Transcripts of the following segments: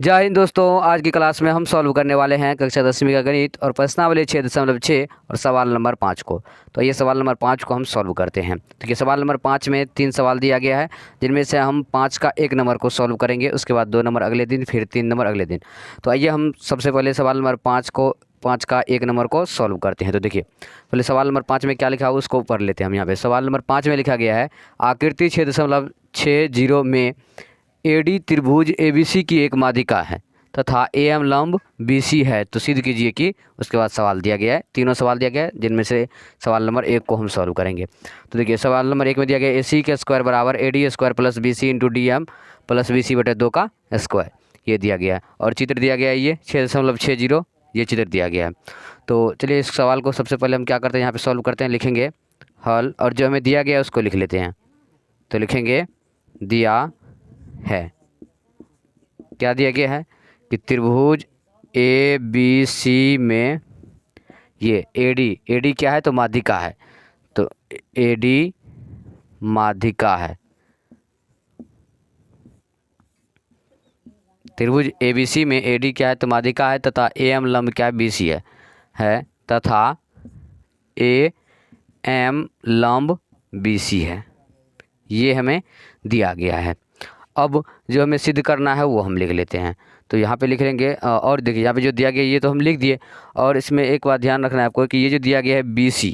जय हिंद दोस्तों। आज की क्लास में हम सॉल्व करने वाले हैं कक्षा 10वीं का गणित और प्रश्नावली 6.6 और सवाल नंबर 5 को। तो ये सवाल नंबर 5 को हम सॉल्व करते हैं। तो ये सवाल नंबर 5 में 3 सवाल दिया गया है, जिनमें से हम 5 का 1 नंबर को सॉल्व करेंगे, उसके बाद 2 नंबर अगले दिन, फिर 3 नंबर अगले दिन। तो आइए हम सबसे पहले सवाल नंबर 5 का 1 नंबर को सॉल्व करते हैं। तो देखिए पहले सवाल नंबर 5 में क्या लिखा हुआ उसको पढ़ लेते हैं हम। यहाँ पे सवाल नंबर 5 में लिखा गया है, आकृति 6.60 में एडी त्रिभुज एबीसी की एक माध्यिका है तथा एम लंब बीसी है, तो सिद्ध कीजिए कि। उसके बाद सवाल दिया गया है, तीनों सवाल दिया गया है, जिनमें से सवाल नंबर 1 को हम सॉल्व करेंगे। तो देखिए सवाल नंबर 1 में दिया गया है AC का स्क्वायर बराबर AD square plus BC into DM plus BC बटे 2 का स्क्वायर, ये दिया गया है। और चित्र दिया गया है ये 6.60, ये चित्र दिया गया है। तो चलिए इस सवाल को सबसे पहले हम क्या करते हैं, यहाँ पे सॉल्व करते हैं, लिखेंगे हल, और जो हमें दिया गया है उसको लिख लेते हैं। तो लिखेंगे दिया है, क्या दिया गया है कि त्रिभुज ABC में ये AD क्या है, तो माध्यिका है, तो AD माध्यिका है। त्रिभुज ABC में AD क्या है, तो माध्यिका है, तथा AM लंब क्या है, BC है तथा AM लंब BC है, ये हमें दिया गया है। अब जो हमें सिद्ध करना है वो हम लिख लेते हैं। तो यहाँ पे लिख लेंगे, और देखिए यहाँ पे जो दिया गया ये तो हम लिख दिए। और इसमें एक बात ध्यान रखना है आपको कि ये जो दिया गया है BC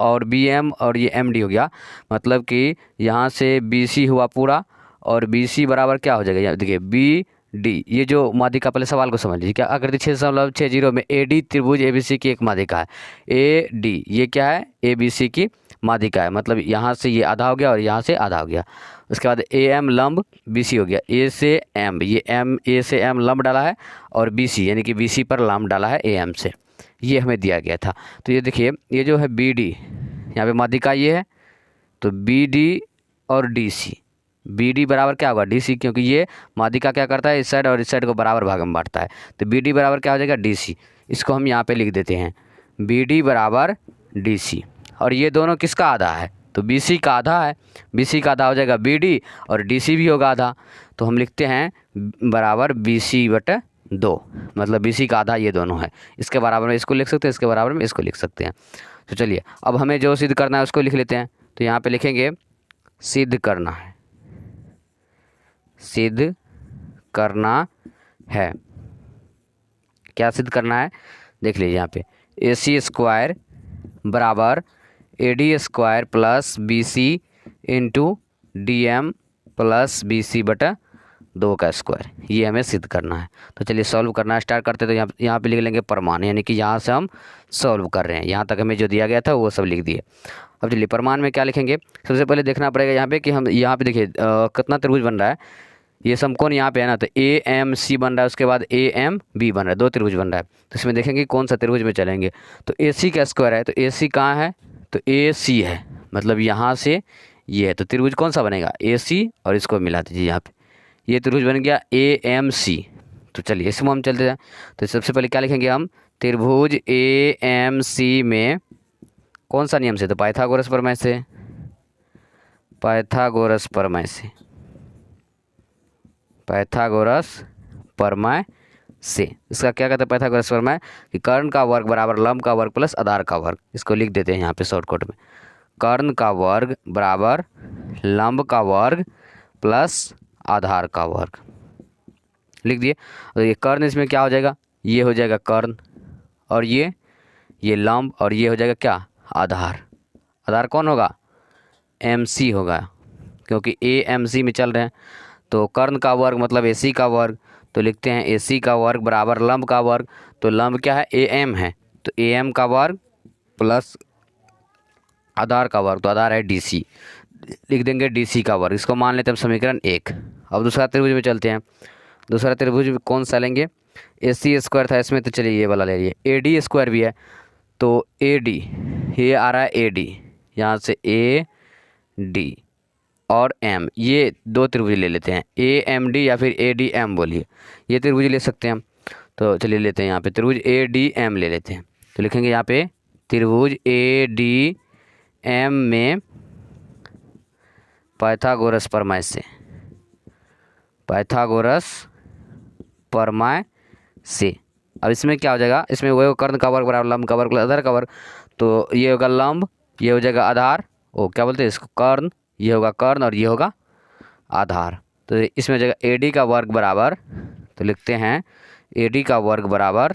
और BM और ये MD हो गया, मतलब कि यहाँ से BC हुआ पूरा, और BC बराबर क्या हो जाएगा, यहाँ देखिए BD, ये जो माध्यिका, पहले सवाल को समझ लीजिए। क्या आकृति 6.60 में AD त्रिभुज ABC की एक माध्यिका है। AD ये क्या है, ABC की माध्यिका है, मतलब यहाँ से ये आधा हो गया और यहाँ से आधा हो गया। उसके बाद AM लंब BC हो गया, A से M, ये A से M लंब डाला है, और BC यानी कि BC पर लंब डाला है AM से, ये हमें दिया गया था। तो ये देखिए ये जो है BD, यहाँ पे माध्यिका ये है, तो BD और DC, BD बराबर क्या होगा DC, क्योंकि ये माध्यिका क्या करता है, इस साइड और इस साइड को बराबर भाग में बांटता है, तो BD बराबर क्या हो जाएगा, DC। इसको हम यहाँ पे लिख देते हैं, BD बराबर DC। और ये दोनों किसका आधा है, तो BC का आधा है, BC का आधा हो जाएगा BD, और DC भी होगा आधा, तो हम लिखते हैं बराबर BC बटे 2, मतलब BC का आधा ये दोनों है। इसके बराबर में इसको लिख सकते हैं, इसके बराबर में इसको लिख सकते हैं। तो चलिए अब हमें जो सिद्ध करना है उसको लिख लेते हैं। तो यहाँ पे लिखेंगे सिद्ध करना है, सिद्ध करना है, क्या सिद्ध करना है, देख लीजिए यहाँ पे AC स्क्वायर बराबर AD square plus BC into DM plus BC बटा 2 का स्क्वायर, ये हमें सिद्ध करना है। तो चलिए सॉल्व करना स्टार्ट करते हैं। तो यहाँ पे लिख लेंगे प्रमाण, यानी कि यहाँ से हम सॉल्व कर रहे हैं, यहाँ तक हमें जो दिया गया था वो सब लिख दिए। अब चलिए प्रमाण में क्या लिखेंगे, सबसे पहले देखना पड़ेगा यहाँ पे कि हम यहाँ पे देखिए कितना त्रिभुज बन रहा है। ये समकोण यहाँ पे है ना, तो AMC बन रहा है, उसके बाद AMB बन रहा है, 2 त्रिभुज बन रहा है। तो इसमें देखेंगे कौन सा त्रिभुज में चलेंगे। तो AC का स्क्वायर है, तो AC कहाँ है, तो AC है, मतलब यहाँ से ये है, तो त्रिभुज कौन सा बनेगा, AC, और इसको मिला दीजिए यहाँ पे, ये त्रिभुज बन गया AMC। तो चलिए इसमें हम चलते हैं। तो सबसे पहले क्या लिखेंगे हम, त्रिभुज AMC में कौन सा नियम से, तो पाइथागोरस प्रमेय से, पाइथागोरस प्रमेय से, पाइथागोरस प्रमेय से। इसका क्या कहते हैं पाइथागोरस प्रमेय, कि कर्ण का वर्ग बराबर लंब का वर्ग प्लस आधार का वर्ग। इसको लिख देते हैं यहाँ पे शॉर्टकट में, कर्ण का वर्ग बराबर लंब का वर्ग प्लस आधार का वर्ग, लिख दिए। तो ये कर्ण इसमें क्या हो जाएगा, ये हो जाएगा कर्ण, और ये लंब, और ये हो जाएगा क्या, आधार। आधार कौन होगा, MC होगा, क्योंकि AMC में चल रहे हैं। तो कर्ण का वर्ग मतलब AC का वर्ग, तो लिखते हैं AC का वर्ग बराबर लंब का वर्ग, तो लंब क्या है, AM है, तो AM का वर्ग प्लस आधार का वर्ग, तो आधार है DC, लिख देंगे DC का वर्ग। इसको मान लेते हैं समीकरण 1। अब दूसरा त्रिभुज में चलते हैं। दूसरा त्रिभुज में कौन सा लेंगे, AC स्क्वायर था इसमें, तो चलिए ये वाला ले लिए। AD स्क्वायर भी है, तो AD ये आ रहा है AD, यहाँ से AD और M, ये 2 त्रिभुज ले लेते हैं, AMD या फिर ADM बोलिए, ये त्रिभुज ले सकते हैं हम। तो चलिए लेते हैं यहाँ पे त्रिभुज ADM ले लेते हैं। तो लिखेंगे यहाँ पे त्रिभुज ADM में पाइथागोरस प्रमेय से, पाइथागोरस परमाय से। अब इसमें क्या हो जाएगा, इसमें वही कर्ण का वर्ग बराबर लंब का वर्ग प्लस आधार का वर्ग, तो ये होगा लंब, ये हो जाएगा आधार, ओ क्या बोलते हैं इसको, कर्ण, ये होगा कर्ण और ये होगा आधार। तो इसमें हो जाएगा AD का वर्ग बराबर, तो लिखते हैं AD का वर्ग बराबर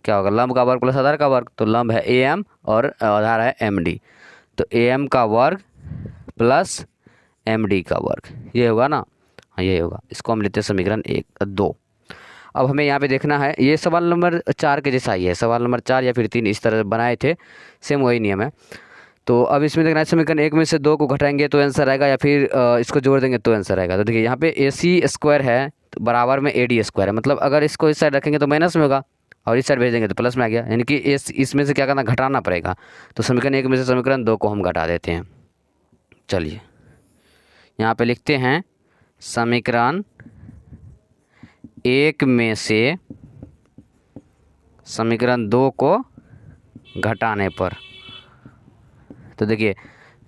क्या होगा, लंब का वर्ग प्लस आधार का वर्ग, तो लंब है AM और आधार है MD, तो AM का वर्ग प्लस MD का वर्ग, ये होगा ना, हाँ ये होगा। इसको हम लेते हैं समीकरण 2। अब हमें यहाँ पे देखना है, ये सवाल नंबर 4 के जैसा ही है, सवाल नंबर 4 या फिर 3 इस तरह बनाए थे, सेम वही नियम है। तो अब इसमें देखना है समीकरण 1 में से 2 को घटाएंगे तो आंसर आएगा, या फिर इसको जोड़ देंगे तो आंसर आएगा। तो देखिए यहाँ पे AC² है तो बराबर में AD² है, मतलब अगर इसको इस साइड रखेंगे तो माइनस में होगा और इस साइड भेज देंगे तो प्लस में आ गया, यानी कि इसमें से क्या करना, घटाना पड़ेगा। तो समीकरण 1 में से समीकरण 2 को हम घटा देते हैं। चलिए यहाँ पे लिखते हैं समीकरण 1 में से समीकरण 2 को घटाने पर, तो देखिए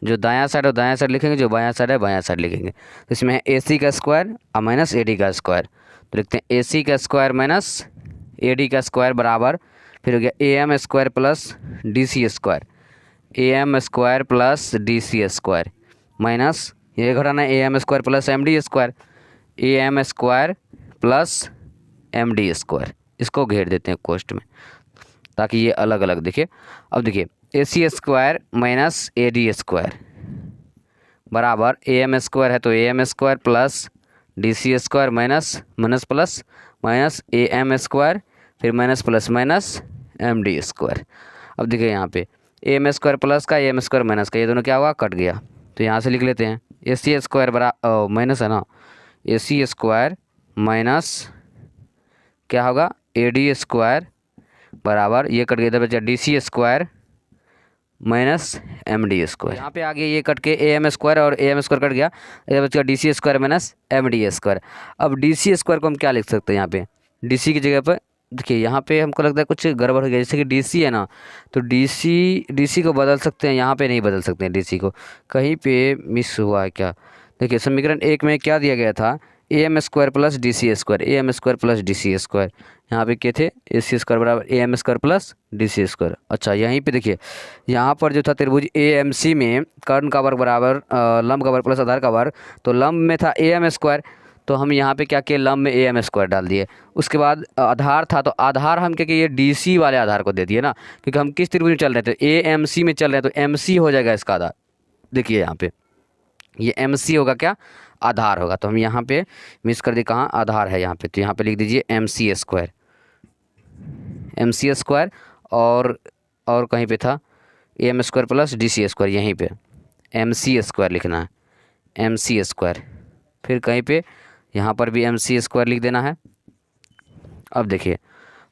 जो दायां साइड है दायां साइड लिखेंगे, जो बायां साइड है बायां साइड लिखेंगे। तो इसमें है AC का स्क्वायर और माइनस AD का स्क्वायर, तो लिखते हैं AC का स्क्वायर माइनस AD का स्क्वायर बराबर, फिर हो गया AM² plus DC², AM² plus DC² minus ये घटाना है AM² plus MD², AM² plus MD², इसको घेर देते हैं कोष्ट में ताकि ये अलग अलग दिखे। अब देखिए AC² माइनस AD² बराबर AM² है तो AM² plus DC² minus minus plus minus AM² फिर माइनस प्लस माइनस MD²। अब देखिए यहाँ पे AM² प्लस का AM² माइनस का ये दोनों क्या हुआ, कट गया, तो यहाँ से लिख लेते हैं AC² बराबर माइनस है ना, AC² माइनस क्या होगा AD² बराबर ये कट गया, इधर बचा DC² माइनस MD²। यहाँ पे आगे ये कट के AM² और AM² कट गया, इधर बचा DC² माइनस MD²। अब DC² को हम क्या लिख सकते हैं, यहाँ पे DC की जगह पर देखिए यहाँ पे हमको लगता है कुछ गड़बड़ हो गया, जैसे कि DC है ना, तो DC को बदल सकते हैं, यहाँ पे नहीं बदल सकते हैं, DC को कहीं पे मिस हुआ है क्या। देखिए समीकरण 1 में क्या दिया गया था, AM² plus DC², AM² plus DC², यहाँ पे क्या थे AC² बराबर AM² प्लस DC²। अच्छा यहीं पे देखिए यहाँ पर जो था त्रिभुज AMC में कर्ण का वर्ग बराबर लंब का वर्ग प्लस आधार का वर्ग, तो लंब में था AM², तो हम यहाँ पे क्या किए, लंब में AM² डाल दिए। उसके बाद आधार था तो आधार हम क्या किए, DC वाले आधार को दे दिए ना, क्योंकि हम किस त्रिभुज में चल रहे थे, AMC में चल रहे हैं, तो MC हो जाएगा इसका आधार। देखिए यहाँ पे ये MC होगा क्या, आधार होगा, तो हम यहाँ पे मिस कर दिए, कहाँ आधार है यहाँ पे, तो यहाँ पे लिख दीजिए MC² और कहीं पे था AM² प्लस DC², यहीं पे MC² लिखना है, MC², फिर कहीं पे यहाँ पर भी MC² लिख देना है। अब देखिए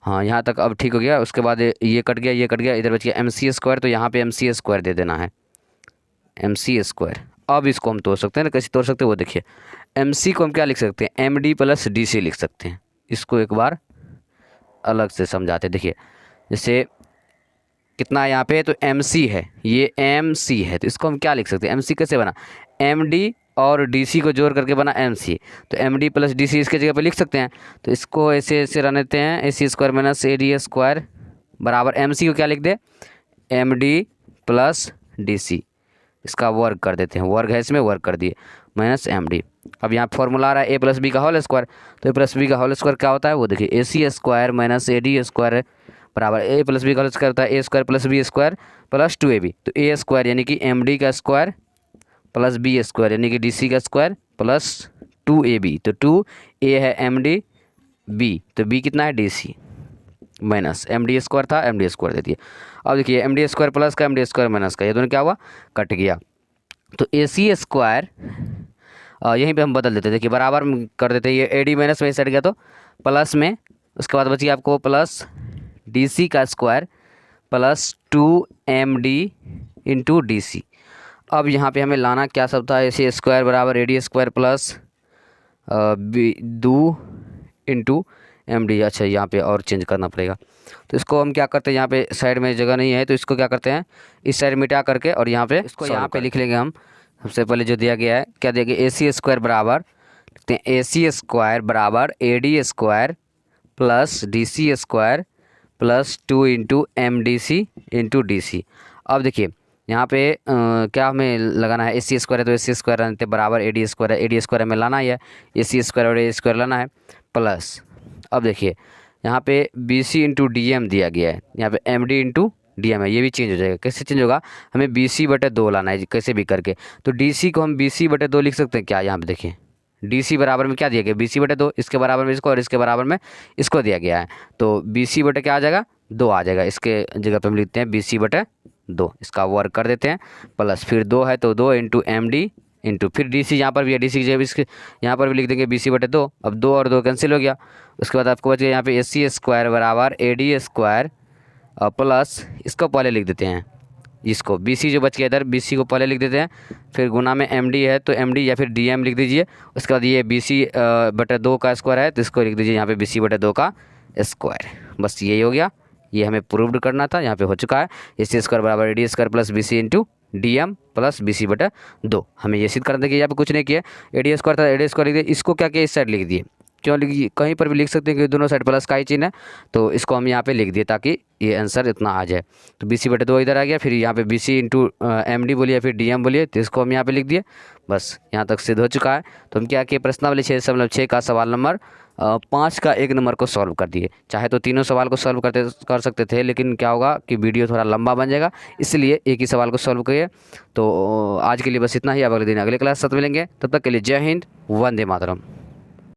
हाँ यहाँ तक अब ठीक हो गया, उसके बाद ये कट गया, ये कट गया, इधर बच गया MC², तो यहाँ पे MC² दे देना है, MC²। अब इसको हम तोड़ सकते हैं ना, कैसे तोड़ सकते हैं वो देखिए, MC को हम क्या लिख सकते हैं, MD प्लस DC लिख सकते हैं। इसको एक बार अलग से समझाते, देखिए जैसे कितना यहाँ पे तो MC है, ये MC है, तो इसको हम क्या लिख सकते हैं, MC कैसे बना, MD और DC को जोड़ करके बना MC, तो MD प्लस DC इसके जगह पे लिख सकते हैं। तो इसको ऐसे ऐसे रहने देते हैं, AC² माइनस AD² बराबर MC को क्या लिख दे, MD प्लस DC, इसका वर्ग कर देते हैं, वर्ग है इसमें, वर्ग कर दिए माइनस MD। अब यहाँ फॉर्मूला आ रहा है A प्लस B का होल स्क्वायर, तो A प्लस B का होल स्क्वायर क्या होता है वो देखिए, AC² माइनस AD² बराबर A प्लस B का होल स्क्वायर होता है A² plus B² plus 2AB, तो A² यानी कि MD का स्क्वायर प्लस B² यानी कि DC का स्क्वायर प्लस 2AB, तो 2A है MD, B तो B कितना है DC माइनस MD² था, MD² दे दिए। अब देखिए MD² प्लस का MD² माइनस का, ये दोनों क्या हुआ, कट गया, तो AC² यहीं पे हम बदल देते, देखिए बराबर कर देते, ये AD माइनस में सट गया तो प्लस में, उसके बाद बची आपको प्लस DC का square plus 2MD into DC। अब यहाँ पे हमें लाना क्या सब था, AC² बराबर AD² प्लस 2 इंटू MD। अच्छा यहाँ पे और चेंज करना पड़ेगा, तो इसको हम क्या करते हैं, यहाँ पे साइड में जगह नहीं है तो इसको क्या करते हैं, इस साइड मिटा करके और यहाँ पे इसको यहाँ पे लिख लेंगे हम। सबसे पहले जो दिया गया है क्या दिया गया, AC² बराबर सकते हैं ए सी स्क्वायर बराबर A D square plus D C square plus 2 into M D C into D C. अब देखिए यहाँ पे क्या हमें लगाना है, ए सी स्क्वायर है तो ए सी स्क्वायर रहते बराबर ए डी स्क्वायर है, ए डी स्क्वायर हमें लाना ही है, ए सी स्क्वायर और ए स्क्वायर लाना है प्लस। अब देखिए यहाँ पे B C into D M दिया गया है, यहाँ पे M D into D M है, ये भी चेंज हो जाएगा। कैसे चेंज होगा, हमें बी सी बटे 2 लाना है कैसे भी करके। तो डी सी को हम बी सी बटे 2 लिख सकते हैं क्या, यहाँ पे देखिए डी सी बराबर में क्या दिया गया, बी सी बटे 2, इसके बराबर में इसको और इसके बराबर में इसको दिया गया है। तो बी सी बटे क्या आ जाएगा, 2 आ जाएगा, इसके जगह पे हम लिखते हैं बी सी बटे 2, इसका वर्क कर देते हैं प्लस फिर 2 है तो 2 इंटू एम डी इंटू फिर डी सी, यहाँ पर भी है डी सी की जगह इसके यहाँ पर भी लिख देंगे बी सी बटे 2। अब 2 और 2 कैंसिल हो गया। उसके बाद आपको बच गया यहाँ पे ए सी स्क्वायर बराबर ए डी स्क्वायर प्लस इसको पहले लिख देते हैं, इसको बी सी जो बच गया इधर बी सी को पहले लिख देते हैं, फिर गुना में एम डी है तो एम डी या फिर डी एम लिख दीजिए। उसके बाद ये बी सी बटे 2 का स्क्वायर है तो इसको लिख दीजिए यहाँ पे बी सी बटे 2 का स्क्वायर। बस यही हो गया, ये हमें प्रूव्ड करना था, यहाँ पे हो चुका है। ए सी स्क्वायर बराबर A D square plus B C into D M plus B C बटे 2। हमें ये सिद्ध करना था कि यहाँ पे कुछ नहीं किया, ए डी स्क्वायर था ए डी स्क्वायर लिख दिया, इसको क्या किया इस साइड लिख दिए, क्यों लिखिए कहीं पर भी लिख सकते हैं कि दोनों साइड प्लस का ही चिन्ह है, तो इसको हम यहाँ पे लिख दिए ताकि ये आंसर इतना आ जाए। तो बी सी बटे 2 इधर आ गया, फिर यहाँ पे B C into M D बोलिए फिर डी एम बोलिए, तो इसको हम यहाँ पे लिख दिए। बस यहाँ तक सिद्ध हो चुका है। तो हम क्या किए, प्रश्नावली 6.6 का सवाल नंबर 5 का 1 नंबर को सॉल्व कर दिए। चाहे तो तीनों सवाल को सॉल्व कर सकते थे, लेकिन क्या होगा कि वीडियो थोड़ा लंबा बन जाएगा, इसलिए एक ही सवाल को सॉल्व किए। तो आज के लिए बस इतना ही, अब अगले दिन अगले क्लास साथ मिलेंगे, तब तक के लिए जय हिंद, वंदे मातरम।